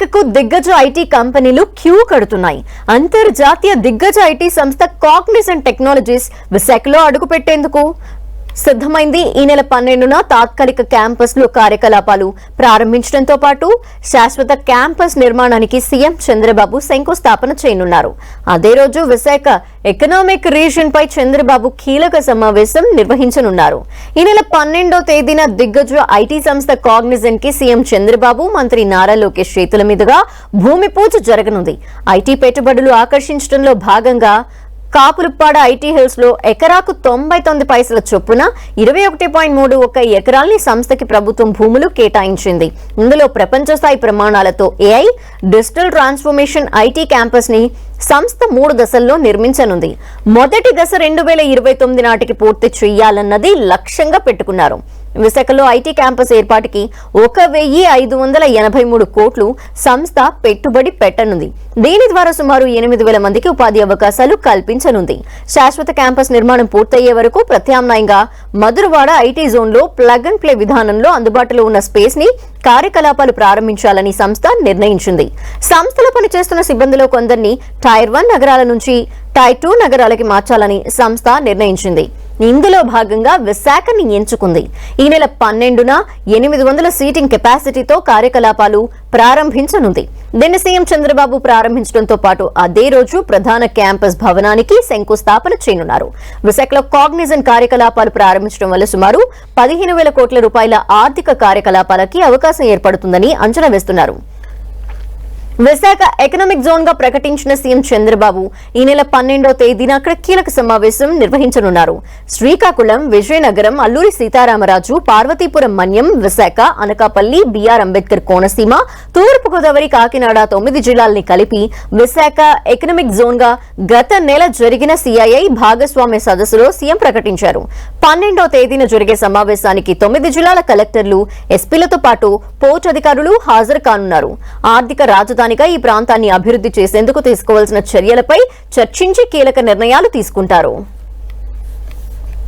విశాఖకు దిగ్గజ ఐటీ కంపెనీలు క్యూ కడుతున్నాయి. అంతర్జాతీయ దిగ్గజ ఐటీ సంస్థ కాగ్నిజెంట్ టెక్నాలజీస్ విశాఖలో అడుగుపెట్టేందుకు సిద్ధమైంది. ఈ నెల 12న తాత్కాలిక క్యాంపస్లు కార్యకలాపాలు ప్రారంభించడంతో పాటు శాశ్వత క్యాంపస్ నిర్మాణానికి సీఎం చంద్రబాబు శంకుస్థాపన చేయనున్నారు. అదే రోజు విశాఖ ఎకనామిక్ రీజియన్ పై చంద్రబాబు కీలక సమావేశం నిర్వహించనున్నారు. ఈ నెల 12వ తేదీన దిగ్గజ ఐటీ సంస్థ కాగ్నిజెంట్ కి సీఎం చంద్రబాబు, మంత్రి నారా లోకేష్ చేతుల మీదుగా భూమి పూజ జరగనుంది. ఐటీ పెట్టుబడులు ఆకర్షించడంలో భాగంగా కాపులుప్పాడ ఐటీ హిల్స్ లో ఎకరాకు 99 పైసల చొప్పున 21.31 ఎకరాల్ని సంస్థకి ప్రభుత్వం భూములు కేటాయించింది. ఇందులో ప్రపంచ స్థాయి ప్రమాణాలతో AI digital transformation IT campus ని సంస్థ 3 దశల్లో నిర్మించనుంది. మొదటి దశ 2029 నాటికి పూర్తి చేయాలన్నది లక్ష్యంగా పెట్టుకున్నారు. విశాఖలో ఐటీ క్యాంపస్ ఏర్పాటుకి 1583 కోట్లు సంస్థ పెట్టుబడి పెట్టనుంది. దీని ద్వారా సుమారు 8,000 మందికి ఉపాధి అవకాశాలు కల్పించనుంది. శాశ్వత క్యాంపస్ నిర్మాణం పూర్తయ్యే వరకు ప్రత్యామ్నాయంగా మధురవాడ ఐటీ జోన్ లో ప్లగ్ అండ్ ప్లే విధానంలో అందుబాటులో ఉన్న స్పేస్ ని కార్యకలాపాలు ప్రారంభించాలని సంస్థ నిర్ణయించింది. సంస్థలో పనిచేస్తున్న సిబ్బందిలో కొందరిని టైర్ 1 నగరాల నుంచి టైర్ 2 నగరాలకి మార్చాలని సంస్థ నిర్ణయించింది. ఇందులో భాగంగా విశాఖని ఎంచుకుంది. ఈ నెల 12న 800 సీటింగ్ కెపాసిటీతో కార్యకలాపాలు ప్రారంభించనుంది. దీన్ని సీఎం చంద్రబాబు ప్రారంభించడంతో పాటు అదే రోజు ప్రధాన క్యాంపస్ భవనానికి శంకుస్థాపన చేయనున్నారు. విశాఖలో కాగ్నిజెంట్ కార్యకలాపాలు ప్రారంభించడం వల్ల సుమారు 15,000 కోట్ల రూపాయల ఆర్థిక కార్యకలాపాలకి అవకాశం ఏర్పడుతుందని అంచనా వేస్తున్నారు. విశాఖ ఎకనామిక్ జోన్ గా ప్రకటించిన సీఎం చంద్రబాబు ఈ నెల 12వ తేదీన అక్కడ కీలక సమావేశం నిర్వహించనున్నారు. శ్రీకాకుళం, విజయనగరం, అల్లూరి సీతారామరాజు, పార్వతీపురం మన్యం, విశాఖ, అనకాపల్లి, బీఆర్ అంబేద్కర్ కోనసీమ, తూర్పు గోదావరి, కాకినాడ 9 జిల్లాల్ని కలిపి విశాఖ ఎకనామిక్ జోన్ గా గత నెల జరిగిన సిఐఐ భాగస్వామ్య సదస్సులో సీఎం ప్రకటించారు. 12వ తేదీన జరిగే సమావేశానికి 9 జిల్లాల కలెక్టర్లు, ఎస్పీలతో పాటు పోర్టు అధికారులు హాజరు కానున్నారు. ఆర్థిక రాజధాని ఈ ప్రాంతాన్ని అభివృద్ధి చేసేందుకు తీసుకోవాల్సిన చర్యలపై చర్చించి కీలక నిర్ణయాలు తీసుకుంటారు.